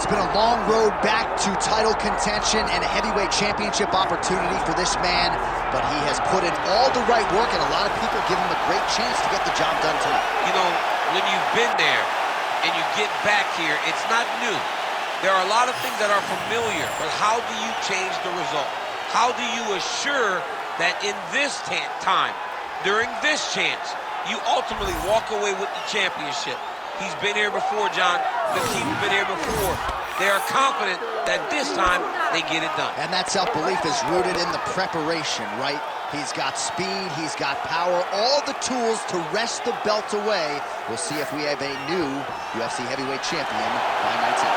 It's been a long road back to title contention and a heavyweight championship opportunity for this man, but he has put in all the right work, and a lot of people give him a great chance to get the job done tonight. You know, when you've been there and you get back here, it's not new. There are a lot of things that are familiar, but how do you change the result? How do you assure that in this time, during this chance, you ultimately walk away with the championship? He's been here before, John. The team's been here before. They are confident that this time they get it done. And that self-belief is rooted in the preparation, right? He's got speed, he's got power, all the tools to wrest the belt away. We'll see if we have a new UFC heavyweight champion by night's end.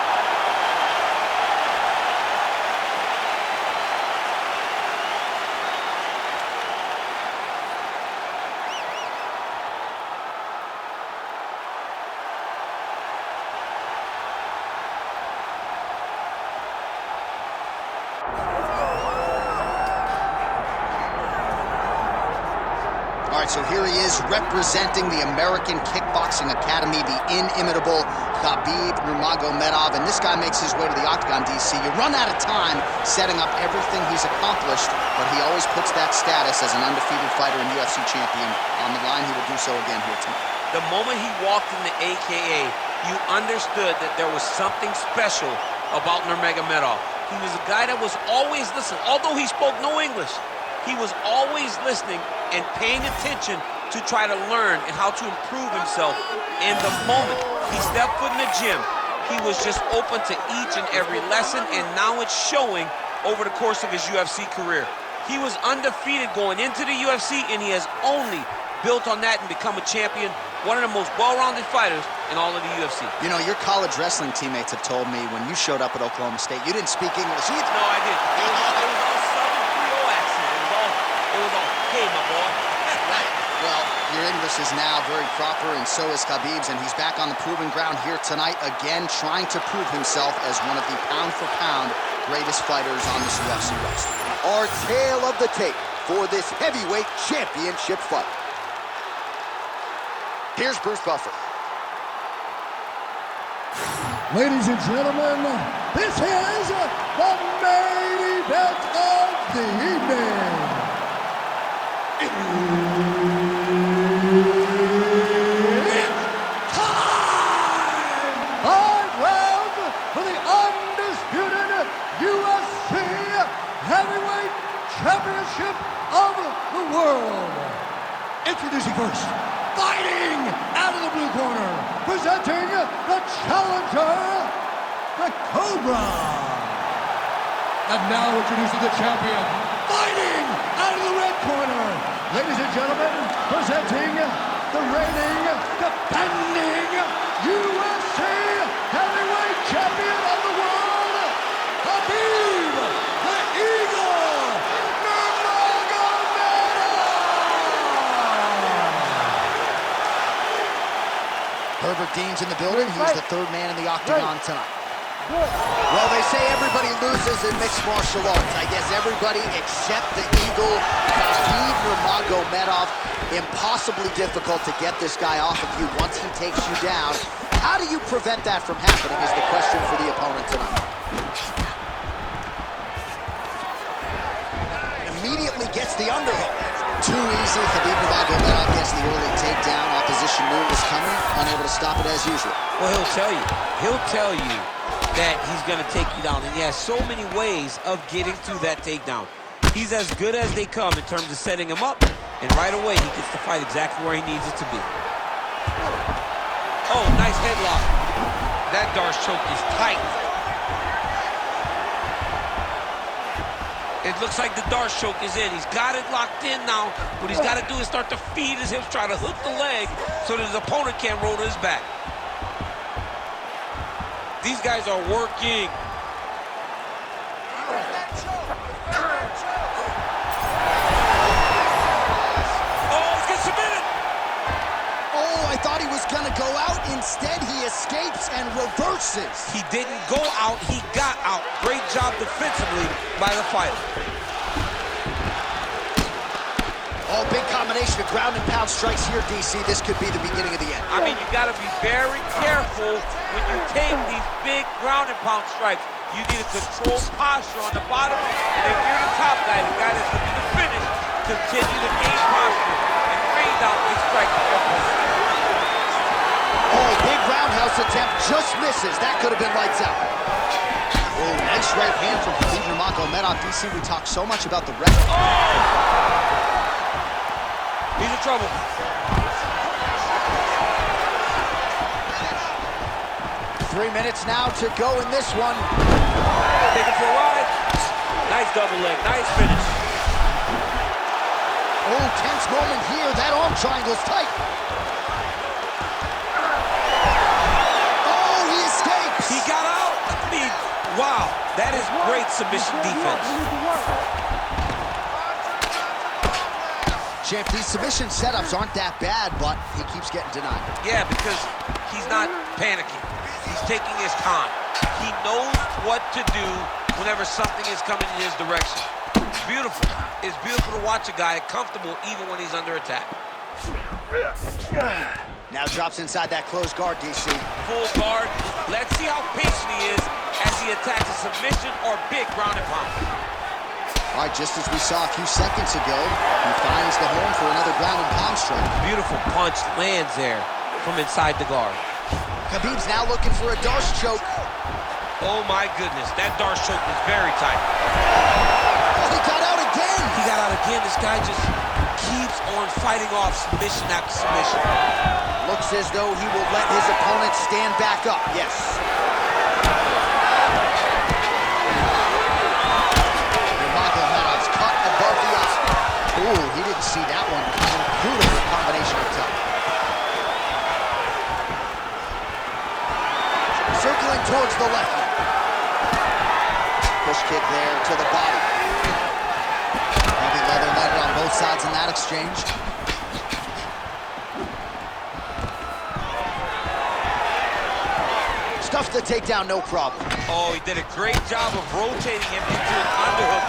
All right, so here he is representing the American Kickboxing Academy, the inimitable Khabib Nurmagomedov, and this guy makes his way to the octagon, DC. You run out of time setting up everything he's accomplished, but he always puts that status as an undefeated fighter and UFC champion on the line. He will do so again here tonight. The moment he walked in the AKA, you understood that there was something special about Nurmagomedov. He was a guy that was always listening. Although he spoke no English, he was always listening and paying attention to try to learn and how to improve himself. And the moment he stepped foot in the gym, he was just open to each and every lesson, and now it's showing over the course of his UFC career. He was undefeated going into the UFC, and he has only built on that and become a champion, one of the most well-rounded fighters in all of the UFC. You know, your college wrestling teammates have told me when you showed up at Oklahoma State, you didn't speak English either. No, I didn't. It was all Southern Creole accent. It was all, hey, my boy. Right. Well, your English is now very proper, and so is Khabib's, and he's back on the proving ground here tonight, again trying to prove himself as one of the pound-for-pound greatest fighters on this UFC roster. Our tale of the tape for this heavyweight championship fight. Here's Bruce Buffer. Ladies and gentlemen, this is the main event of the evening. It's time! 5 rounds for the undisputed UFC Heavyweight Championship of the world. Introducing first, fighting out of the blue corner, presenting the challenger, the Cobra. And now introducing the champion, fighting out of the red corner. Ladies and gentlemen, presenting the reigning, defending UFC heavyweight champion of the world, Khabib the Eagle Nurmagomedov. Herbert Dean's in the building. He's the third man in the octagon tonight. Well, they say everybody loses in mixed martial arts. I guess everybody except the Eagle, Khabib Nurmagomedov. Impossibly difficult to get this guy off of you once he takes you down. How do you prevent that from happening is the question for the opponent tonight. Immediately gets the underhook. Too easy. Khabib Nurmagomedov gets the early takedown. Opposition knew it was coming, unable to stop it as usual. Well, he'll tell you that he's going to take you down, and he has so many ways of getting through that takedown. He's as good as they come in terms of setting him up, and right away he gets to fight exactly where he needs it to be. Oh, nice headlock. That Darce choke is tight. It looks like the Darce choke is in. He's got it locked in now. What he's got to do is start to feed his hips, try to hook the leg so that his opponent can't roll to his back. These guys are working. Oh, he's getting submitted. Oh, I thought he was gonna go out. Instead, he escapes and reverses. He didn't go out, he got out. Great job defensively by the fighter. Oh, big combination of ground and pound strikes here, DC. This could be the beginning of the end. I mean, you got to be very careful when you take these big ground and pound strikes. You need a controlled posture on the bottom, and if you're the top guy, the guy that's looking to finish, continue to gain posture and rain down these strikes. Oh, big roundhouse attempt just misses. That could have been lights out. Oh, nice right hand from Khabib Nurmagomedov. DC, we talk so much about the ref. Oh! He's in trouble. 3 minutes now to go in this one. Take it for a ride. Nice double leg, nice finish. Oh, tense moment here. That arm triangle's tight. Oh, he escapes. He got out. I mean, wow, that is great submission defense. Champ, these submission setups aren't that bad, but he keeps getting denied. Yeah, because he's not panicking. He's taking his time. He knows what to do whenever something is coming in his direction. It's beautiful. It's beautiful to watch a guy comfortable even when he's under attack. Now drops inside that closed guard, DC. Full guard. Let's see how patient he is as he attacks a submission or big ground and pound. All right, just as we saw a few seconds ago, he finds the home for another ground and pound strike. Beautiful punch lands there from inside the guard. Khabib's now looking for a Darce choke. Oh my goodness, that Darce choke was very tight. Oh, he got out again. He got out again. This guy just keeps on fighting off submission after submission. Looks as though he will let his opponent stand back up. Yes. Nurmagomedov's cut above the eye. Ooh, he didn't see that one. Beautiful combination of top. Circling towards the left. Push kick there to the body. Heavy leather landed on both sides in that exchange. Stuffed the takedown, no problem. Oh, he did a great job of rotating him into an underhook.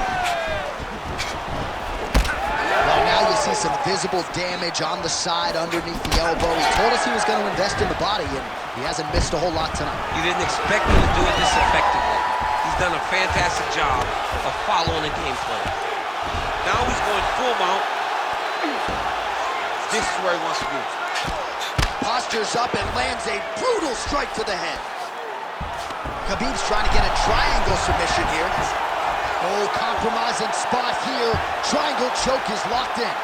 Well, now you see some visible damage on the side underneath the elbow. He told us he was going to invest in the body, and he hasn't missed a whole lot tonight. You didn't expect him to do it this effectively. He's done a fantastic job of following the game plan. Now he's going full mount. This is where he wants to be. Postures up and lands a brutal strike to the head. Khabib's trying to get a triangle submission here. Oh, compromising spot here. Triangle choke is locked in.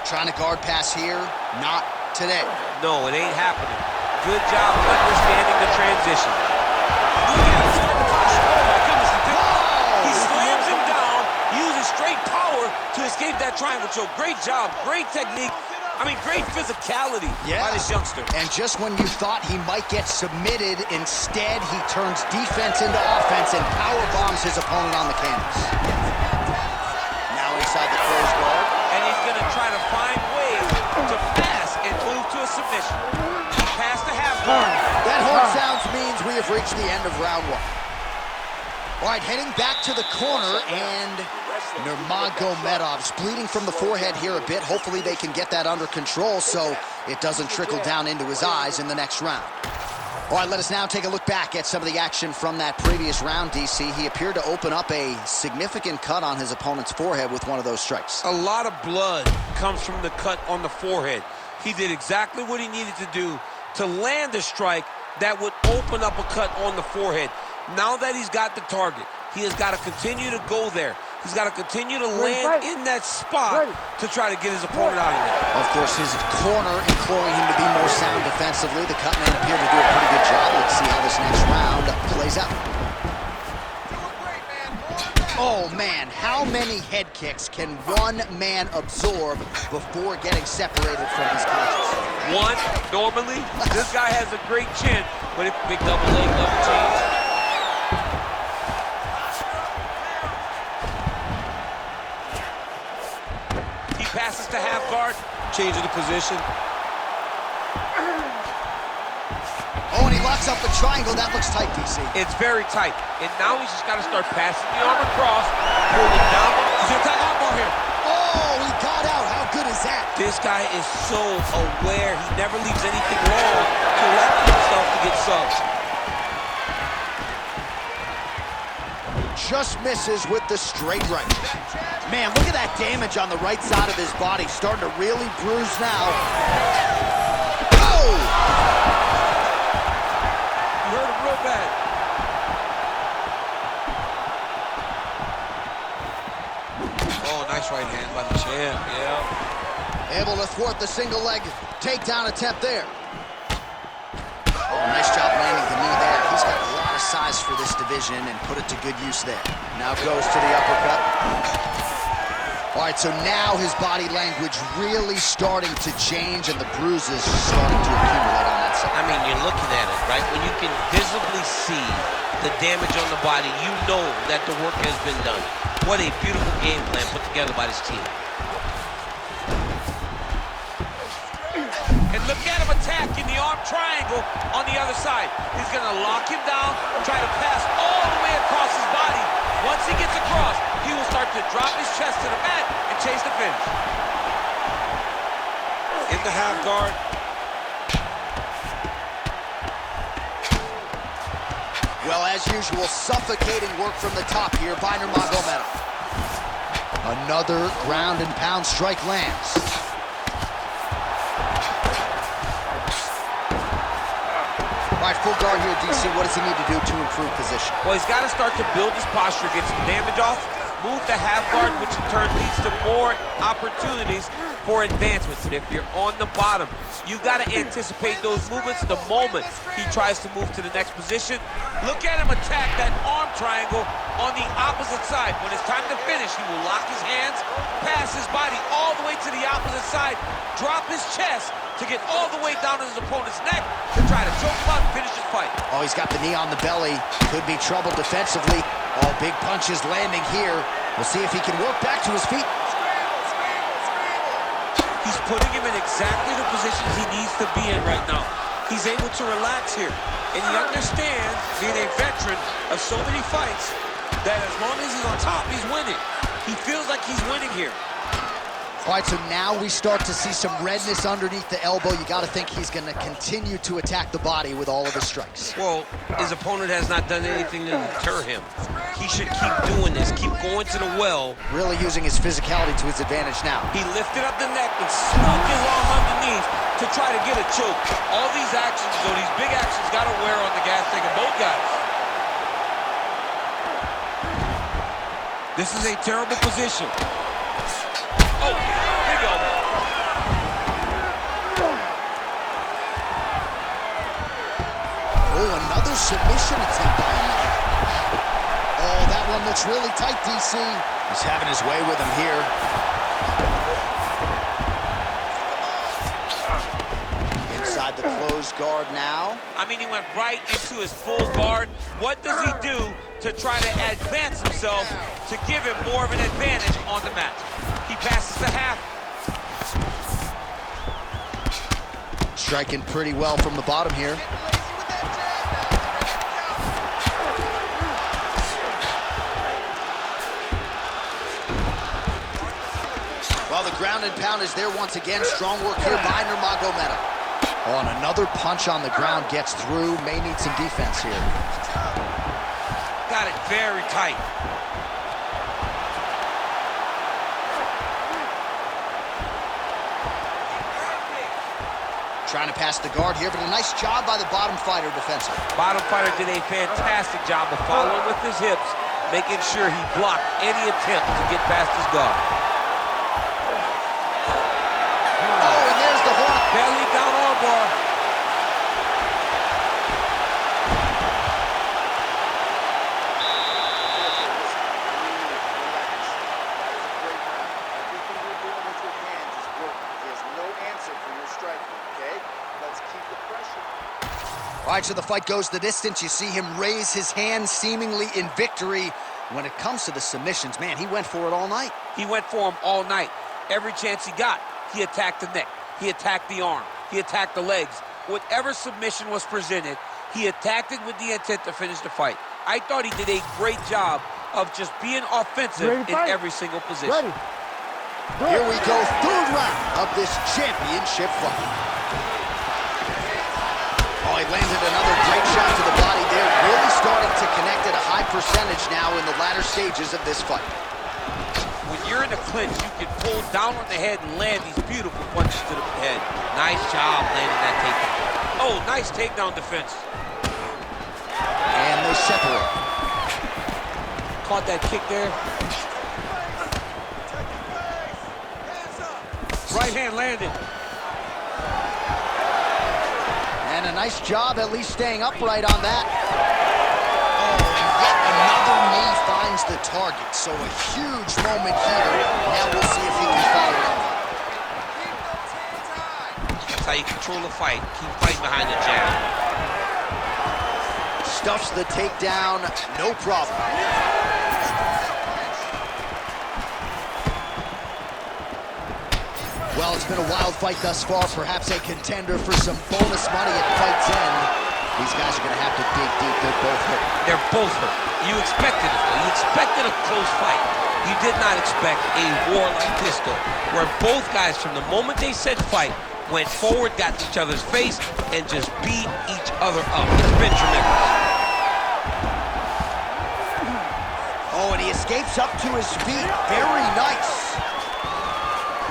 Trying to guard pass here. Not today. No, it ain't happening. Good job understanding the transition. Look at him. Oh, my goodness. He slams him down, uses straight power to escape that triangle choke. Great job. Great technique. I mean, great physicality by this youngster. And just when you thought he might get submitted, instead he turns defense into offense and power bombs his opponent on the canvas. Now inside the closed guard. And he's going to try to find ways to pass and move to a submission. He passed the half guard. That horn sounds means we have reached the end of round one. All right, heading back to the corner, and Nurmagomedov's bleeding from the forehead here a bit. Hopefully they can get that under control so it doesn't trickle down into his eyes in the next round. All right, let us now take a look back at some of the action from that previous round, DC. He appeared to open up a significant cut on his opponent's forehead with one of those strikes. A lot of blood comes from the cut on the forehead. He did exactly what he needed to do to land a strike that would open up a cut on the forehead. Now that he's got the target, he has got to continue to go there. He's got to continue to land in that spot to try to get his opponent out of there. Of course, his corner imploring him to be more sound defensively. The cut man appeared to do a pretty good job. Let's see how this next round plays out. Oh, man, how many head kicks can one man absorb before getting separated from his punches? One, normally. This guy has a great chin, but it big double leg, double change. Passes to half guard, change of the position. Oh, and he locks up a triangle. That looks tight, DC. It's very tight. And now he's just got to start passing the arm across, pulling down. He's going to attack armbar here. Oh, he got out. How good is that? This guy is so aware. He never leaves anything wrong to allow himself to get subs. Just misses with the straight right. Man, look at that damage on the right side of his body. Starting to really bruise now. Oh! You hurt him real bad. Oh, nice right hand by the champ, yeah. Able to thwart the single leg takedown attempt there. Oh, nice job landing the knee there. He's got a lot of size for this division and put it to good use there. Now goes to the uppercut. All right, so now his body language really starting to change and the bruises starting to accumulate on that side. I mean, you're looking at it, right? When you can visibly see the damage on the body, you know that the work has been done. What a beautiful game plan put together by this team. And look at him attacking the arm triangle on the other side. He's going to lock him down, try to pass all the way across his body. Once he gets across, he will start to drop his chest to the mat and chase the finish. In the half guard. Well, as usual, suffocating work from the top here by Nurmagomedov. Another ground and pound strike lands. All right, full guard here, DC. What does he need to do to improve position? Well, he's got to start to build his posture, get some damage off, move the half guard, which in turn leads to more opportunities for advancement. But if you're on the bottom, you got to anticipate those movements the moment he tries to move to the next position. Look at him attack that arm triangle on the opposite side. When it's time to finish, he will lock his hands, pass his body all the way to the opposite side, drop his chest to get all the way down to his opponent's neck to try to choke him out and finish his fight. Oh, he's got the knee on the belly. Could be trouble defensively. Oh, big punches landing here. We'll see if he can work back to his feet. He's putting him in exactly the positions he needs to be in right now. He's able to relax here. And he understands, being a veteran of so many fights, that as long as he's on top, he's winning. He feels like he's winning here. All right, so now we start to see some redness underneath the elbow. You got to think he's going to continue to attack the body with all of his strikes. Well, his opponent has not done anything to deter him. He should keep doing this, keep going to the well. Really using his physicality to his advantage now. He lifted up the neck and snuck his arm underneath to try to get a choke. All these actions, though, these big actions, got to wear on the gas tank of both guys. This is a terrible position. Oh, big elbow. Oh, another submission attempt by him. Oh, that one looks really tight, DC. He's having his way with him here. Inside the closed guard now. I mean, he went right into his full guard. What does he do to try to advance himself to give him more of an advantage on the mat? He passes the half. Striking pretty well from the bottom here. Well, the ground and pound is there once again. Strong work here by Nurmagomedov. Oh, and another punch on the ground gets through. May need some defense here. Got it very tight. Trying to pass the guard here, but a nice job by the bottom fighter defensively. Bottom fighter did a fantastic job of following with his hips, making sure he blocked any attempt to get past his guard. Oh, and there's the horn. Belly down armbar. All right, so the fight goes the distance. You see him raise his hand seemingly in victory. When it comes to the submissions, man, he went for it all night. He went for him all night. Every chance he got, he attacked the neck. He attacked the arm. He attacked the legs. whatever submission was presented, he attacked it with the intent to finish the fight. I thought he did a great job of just being offensive in every single position. Here we go, third round of this championship fight. Oh, he landed another great shot to the body there. Really starting to connect at a high percentage now in the latter stages of this fight. When you're in a clinch, you can pull down on the head and land these beautiful punches to the head. Nice job landing that takedown. Oh, nice takedown defense. And they separate. Caught that kick there. Right hand landed. And a nice job at least staying upright on that. Oh, and yet another knee finds the target. So a huge moment here. Now we'll see if he can follow up. That's how you control the fight. Keep fighting behind the jab. Stuffs the takedown, no problem. Well, it's been a wild fight thus far, perhaps a contender for some bonus money at fight's end. These guys are going to have to dig deep. They're both hurt. They're both hurt. You expected it, though. You expected a close fight. You did not expect a war like this, though, where both guys, from the moment they said fight, went forward, got each other's face, and just beat each other up. It's been tremendous. Oh, and he escapes up to his feet. Very nice.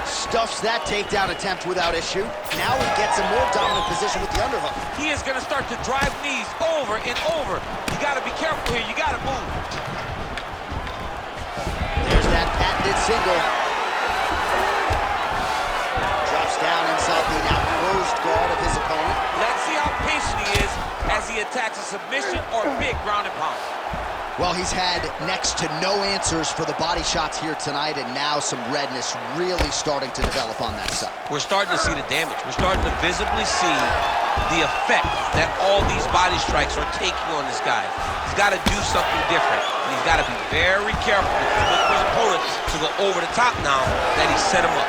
Stuffs that takedown attempt without issue. Now he gets a more dominant position with the underhook. He is going to start to drive knees over and over. You got to be careful here. You got to move. There's that patented single. Drops down inside the now closed guard of his opponent. Let's see how patient he is as he attacks a submission or big ground and pound. Well, he's had next to no answers for the body shots here tonight, and now some redness really starting to develop on that side. We're starting to see the damage. We're starting to visibly see the effect that all these body strikes are taking on this guy. He's got to do something different, and he's got to be very careful to look for his opponent to go over the top now that he set him up.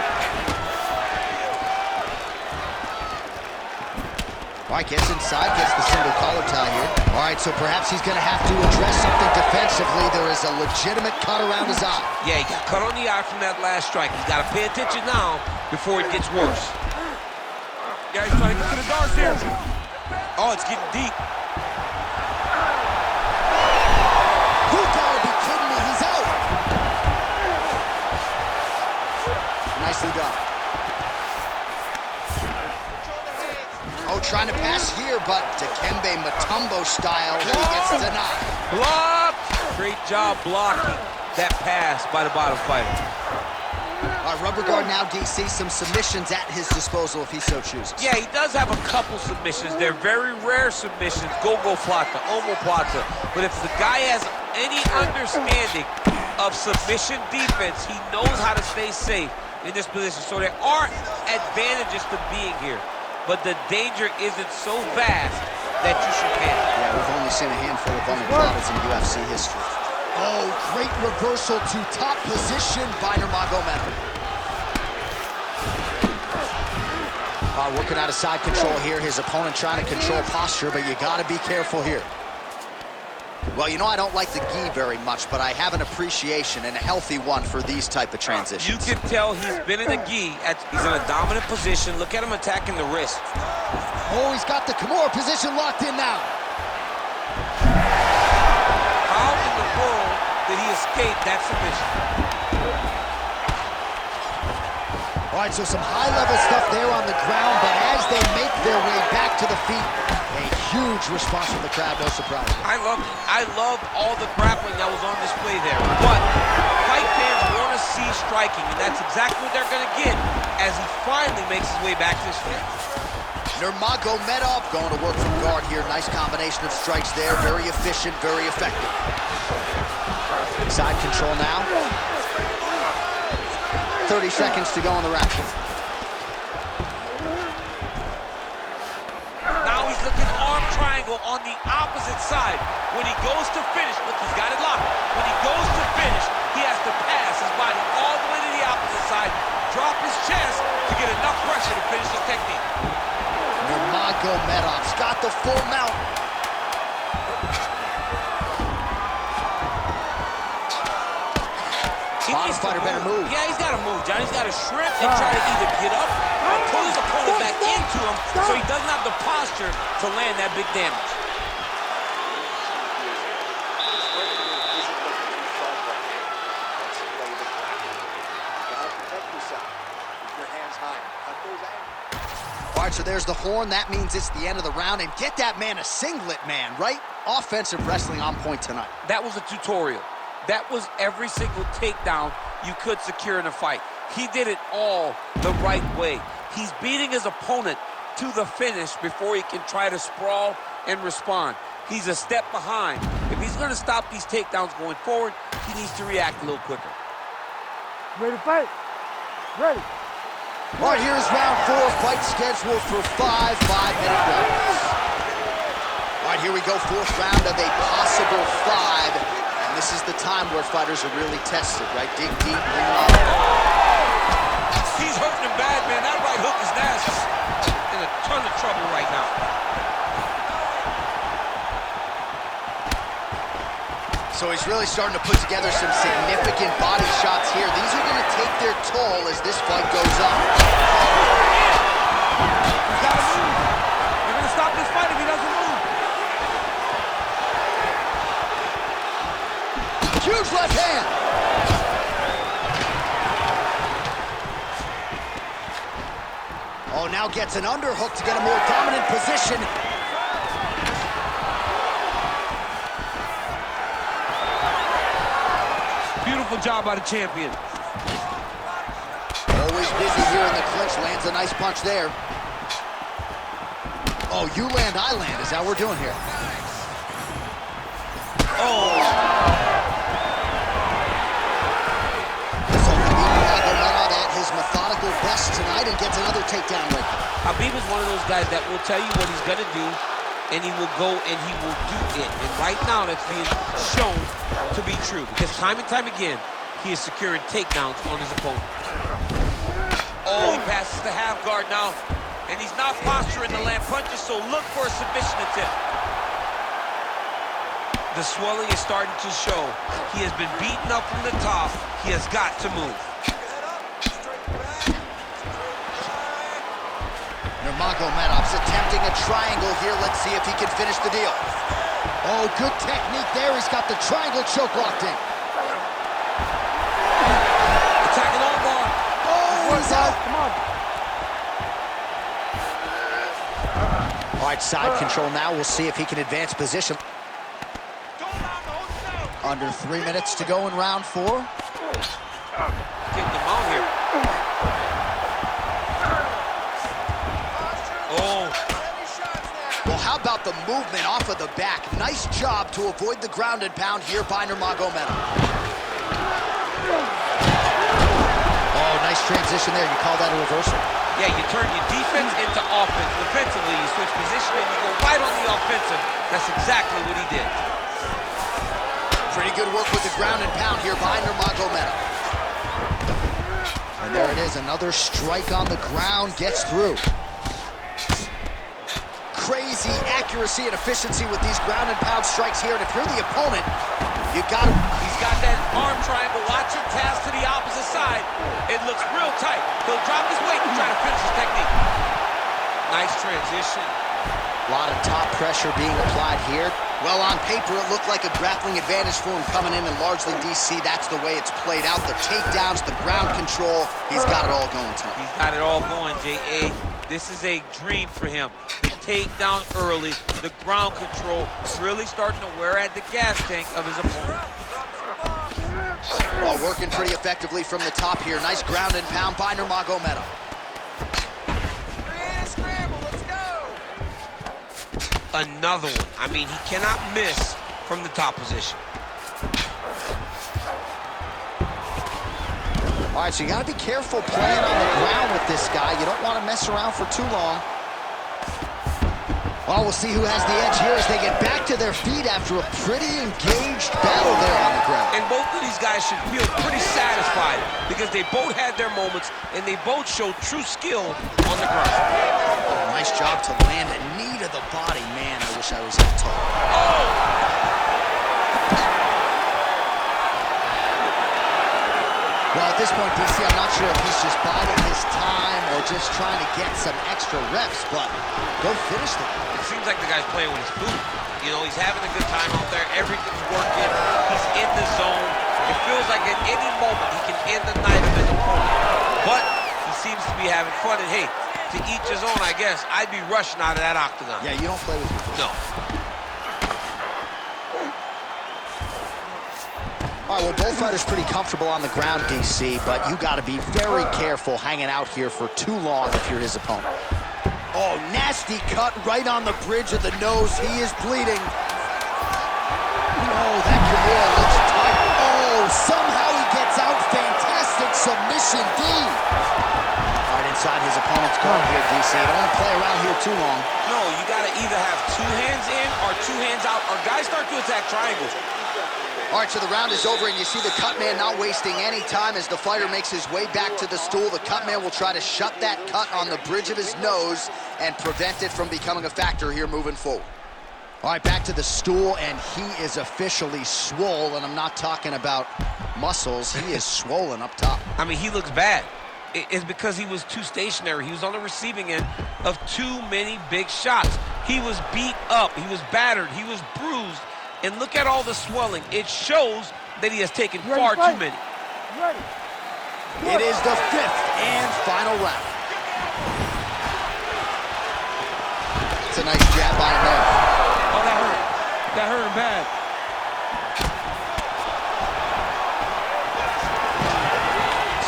All right, gets inside, gets the single collar tie here. All right, so perhaps he's going to have to address something defensively. There is a legitimate cut around his eye. Yeah, he got cut on the eye from that last strike. He's got to pay attention now before it gets worse. Yeah, he's trying to get to the darts here. Oh, it's getting deep. You gotta be kidding me, he's out. Nicely done. Oh, trying to pass here, but Dikembe Mutombo style, he gets denied. Blocked! Great job blocking that pass by the bottom fighter. All right, rubber guard now, DC. Some submissions at his disposal if he so chooses. Yeah, he does have a couple submissions. They're very rare submissions. Go-go plata, omoplata. But if the guy has any understanding of submission defense, he knows how to stay safe in this position. So there are advantages to being here. But the danger isn't so vast that you should panic. Yeah, we've only seen a handful of omoplatas in UFC history. Oh, great reversal to top position by Nurmagomedov. Working out of side control here. His opponent trying to control posture, but you got to be careful here. Well, you know, I don't like the gi very much, but I have an appreciation and a healthy one for these type of transitions. You can tell he's been in a gi. He's in a dominant position. Look at him attacking the wrist. Oh, he's got the Kimura position locked in now. How in the world did he escape that submission? All right, so some high-level stuff there on the ground, but as they make their way back to the feet, a huge response from the crowd, no surprise. I loved it. I loved all the grappling that was on display there. But fight fans want to see striking, and that's exactly what they're going to get as he finally makes his way back to his feet. Nurmagomedov going to work from guard here. Nice combination of strikes there. Very efficient, very effective. Side control now. 30 seconds to go in the round. Now he's looking arm triangle on the opposite side. When he goes to finish, look, he's got it locked. When he goes to finish, he has to pass his body all the way to the opposite side, drop his chest to get enough pressure to finish his technique. Nurmagomedov's got the full mount. Bottom fighter better move. Yeah, he's got to move, John. He's got to shrimp and try to either get up or pull his opponent back into him so he doesn't have the posture to land that big damage. All right, so there's the horn. That means it's the end of the round. And get that man a singlet, man, right? Offensive wrestling on point tonight. That was a tutorial. That was every single takedown you could secure in a fight. He did it all the right way. He's beating his opponent to the finish before he can try to sprawl and respond. He's a step behind. If he's going to stop these takedowns going forward, he needs to react a little quicker. Ready to fight? Ready. All right, here's round 4, fight scheduled for 5 5-minute rounds. All right, here we go, 4th round of a possible 5. And this is the time where fighters are really tested, right? Dig deep, bring it on. He's hurting him bad, man. That right hook is nasty. In a ton of trouble right now. So he's really starting to put together some significant body shots here. These are going to take their toll as this fight goes on. He's got to move. They're going to stop this fight if he doesn't move. Huge left hand. Oh, now gets an underhook to get a more dominant position. Beautiful job by the champion. Always busy here in the clinch. Lands a nice punch there. Oh, you land, I land. Is that what we're doing here? Oh. So Khabib Nurmagomedov at his methodical best tonight and gets another takedown right there. Khabib is one of those guys that will tell you what he's going to do, and he will go and he will do it. And right now, that's being shown to be true, because time and time again, he is securing takedowns on his opponent. Oh, he passes the half guard now, and he's not posturing to land punches, so look for a submission attempt. The swelling is starting to show. He has been beaten up from the top. He has got to move. Nurmagomedov's attempting a triangle here. Let's see if he can finish the deal. Oh, good technique there. He's got the triangle choke locked in. Attacking armbar. Oh, he's out. Come on. All right, side control now. We'll see if he can advance position. Under 3 minutes to go in round 4. Getting him out here. Oh. Well, how about the movement off of the back? Nice job to avoid the ground and pound here by Nurmagomedov. Oh, nice transition there. You call that a reversal? Yeah, you turn your defense into offense. Defensively, you switch position and you go right on the offensive. That's exactly what he did. Pretty good work with the ground and pound here by Nurmagomedov. And there it is, another strike on the ground, gets through. Crazy accuracy and efficiency with these ground and pound strikes here. And if you're the opponent, you got him. He's got that arm triangle. Watch it pass to the opposite side. It looks real tight. He'll drop his weight and try to finish his technique. Nice transition. A lot of top pressure being applied here. Well, on paper, it looked like a grappling advantage for him coming in, and largely DC, that's the way it's played out. The takedowns, the ground control, he's got it all going tonight. He's got it all going, J.A. This is a dream for him. The takedown early, the ground control, really starting to wear at the gas tank of his opponent. Well, working pretty effectively from the top here. Nice ground and pound by Nurmagomedov. Another one. I mean, he cannot miss from the top position. All right, so you got to be careful playing on the ground with this guy. You don't want to mess around for too long. Well, we'll see who has the edge here as they get back to their feet after a pretty engaged battle there on the ground. And both of these guys should feel pretty satisfied because they both had their moments and they both showed true skill on the ground. Oh, nice job to land a knee to the body. Man, I wish I was that tall. Oh! Well, at this point, DC, I'm not sure if he's just biding his time or just trying to get some extra reps, but go finish them. It seems like the guy's playing with his food. You know, he's having a good time out there. Everything's working. He's in the zone. It feels like at any moment he can end the night of his opponent. But he seems to be having fun. And, hey, to each his own, I guess. I'd be rushing out of that octagon. Yeah, you don't play with your food. No. All right, well, both fighters pretty comfortable on the ground, DC, but you got to be very careful hanging out here for too long if you're his opponent. Oh, nasty cut right on the bridge of the nose. He is bleeding. Oh, that Kimura looks tight. Oh, somehow he gets out. Fantastic submission, D. Right inside his opponent's guard here, DC. Don't want to play around here too long. No, you got to either have two hands in or two hands out, or guys start to attack triangles. All right, so the round is over, and you see the cut man not wasting any time as the fighter makes his way back to the stool. The cut man will try to shut that cut on the bridge of his nose and prevent it from becoming a factor here moving forward. All right, back to the stool, and he is officially swole, and I'm not talking about muscles. He is swollen up top. I mean, he looks bad. It's because he was too stationary. He was on the receiving end of too many big shots. He was beat up. He was battered. He was bruised. And look at all the swelling. It shows that he has taken far too many. It is the fifth and final round. It's a nice jab by him there. Oh, that hurt. That hurt him bad.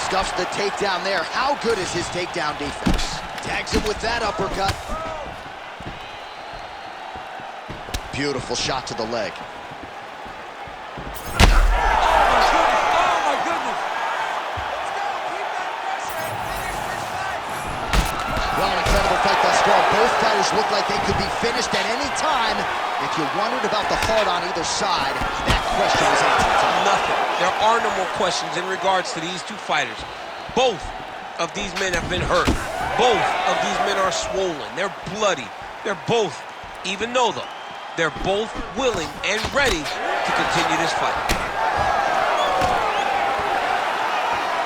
Stuffs the takedown there. How good is his takedown defense? Tags him with that uppercut. Beautiful shot to the leg. Oh, my goodness. Well, an incredible fight thus far. Both fighters look like they could be finished at any time. If you wondered about the heart on either side, that question was answered tonight. Nothing. There are no more questions in regards to these two fighters. Both of these men have been hurt. Both of these men are swollen. They're bloody. They're both, even though they're both willing and ready to continue this fight.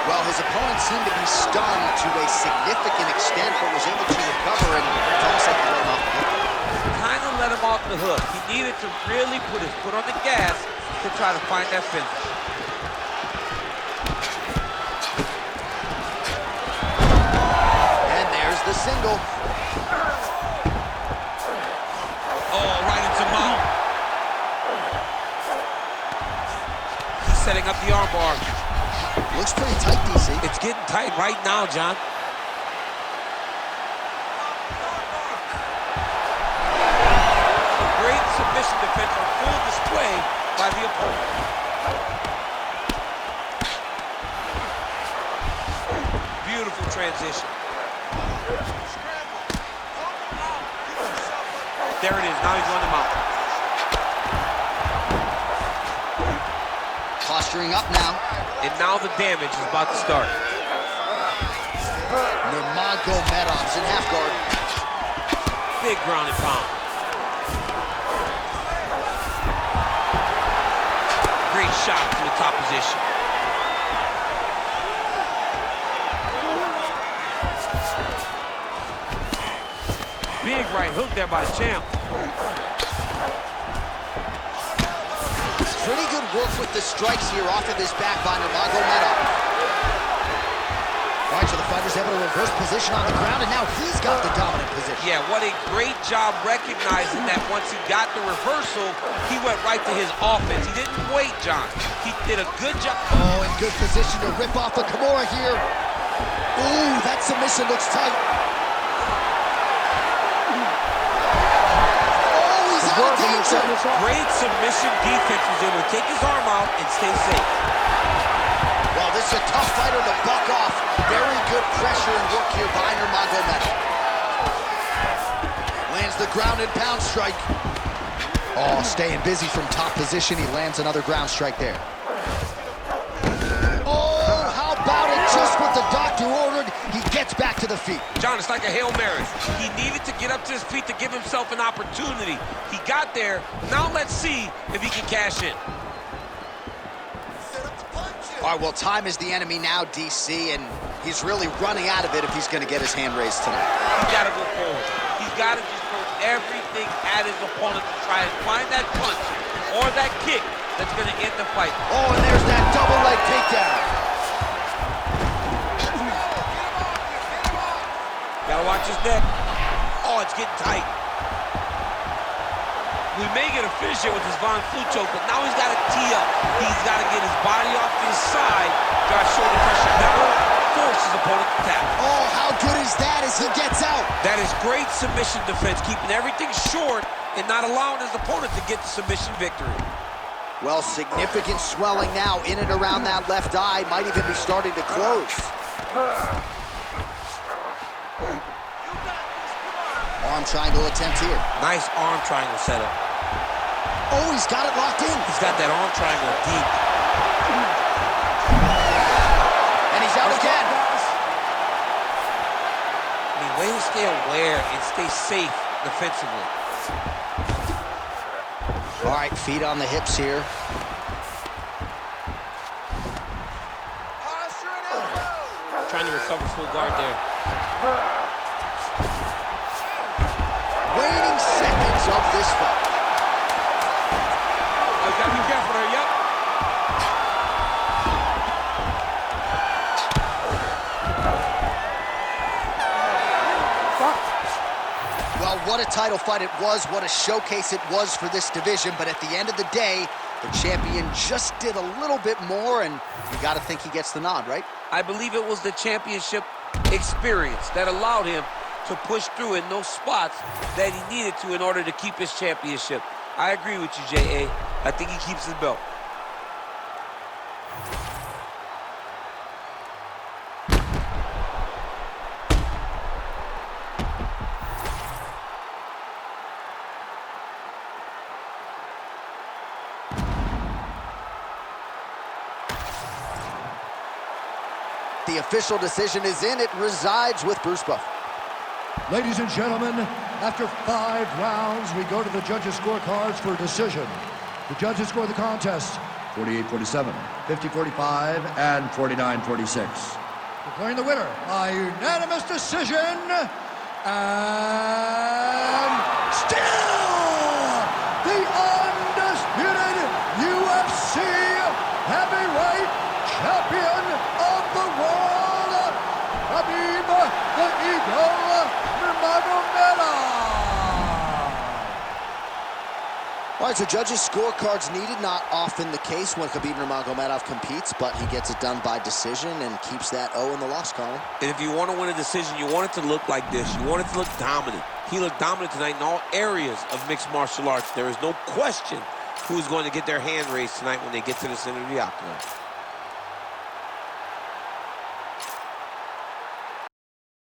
Well, his opponent seemed to be stunned to a significant extent, but was able to recover, and it's almost like he let him off the hook. Kind of let him off the hook. He needed to really put his foot on the gas to try to find that finish. And there's the single. Oh, right into mount. He's setting up the armbar. Looks pretty tight, DC. It's getting tight right now, John. Great submission defense on full display by the opponent. Beautiful transition. There it is. Now he's on the mount. Posturing up now. And now the damage is about to start. Nurmagomedov's in half guard. Big ground and pound. Great shot from the top position. Big right hook there by the champ. Pretty good work with the strikes here off of his back by Nurmagomedov. All right, so the fighter's able to reverse position on the ground, and now he's got the dominant position. Yeah, what a great job recognizing that once he got the reversal, he went right to his offense. He didn't wait, John. He did a good job. Oh, in good position to rip off a Kimura here. Ooh, that submission looks tight. Oh, he's out of danger. Great submission defense. Was able to take his arm out and stay safe. Well, this is a tough fighter to buck off. Very good pressure and work here by Nurmagomedov. Lands the ground and pound strike. Oh, staying busy from top position. He lands another ground strike there. Oh, how about it? Just what the doctor ordered. He gets back to the feet. John, it's like a Hail Mary. He needed to get up to his feet to give himself an opportunity. He got there. Now let's see if he can cash in. All right, well, time is the enemy now, DC, and he's really running out of it if he's going to get his hand raised tonight. He's got to go forward. He's got to just throw everything at his opponent to try and find that punch or that kick that's going to end the fight. Oh, and there's that double leg takedown. Gotta watch his neck. Oh, it's getting tight. We may get a finish here with his Von Flue choke, but now he's got to tee up. He's got to get his body off to his side. Got shoulder pressure. Never force his opponent to tap. Oh, how good is that as he gets out? That is great submission defense, keeping everything short and not allowing his opponent to get the submission victory. Well, significant swelling now in and around that left eye. Might even be starting to close. Arm triangle attempt here. Nice arm triangle setup. Oh, he's got it locked in. He's got that arm triangle deep. And he's out again. I mean, way to stay aware and stay safe defensively. All right, feet on the hips here. Trying to recover full guard there. Waning seconds of this fight. Oh, gotta be careful there, yep. Well, what a title fight it was, what a showcase it was for this division, but at the end of the day, the champion just did a little bit more, and you gotta think he gets the nod, right? I believe it was the championship experience that allowed him to push through in those spots that he needed to in order to keep his championship. I agree with you, J.A. I think he keeps his belt. The official decision is in. It resides with Bruce Buffer. Ladies and gentlemen, after 5 rounds, we go to the judges' scorecards for a decision. The judges score the contest 48-47, 50-45, and 49-46. Declaring the winner by unanimous decision, and still the undisputed UFC heavyweight champion of the world, Khabib the Eagle Nurmagomedov. All right, so judges' scorecards needed. Not often the case when Khabib Nurmagomedov competes, but he gets it done by decision and keeps that O in the loss column. And if you want to win a decision, you want it to look like this. You want it to look dominant. He looked dominant tonight in all areas of mixed martial arts. There is no question who's going to get their hand raised tonight when they get to the center of the octagon.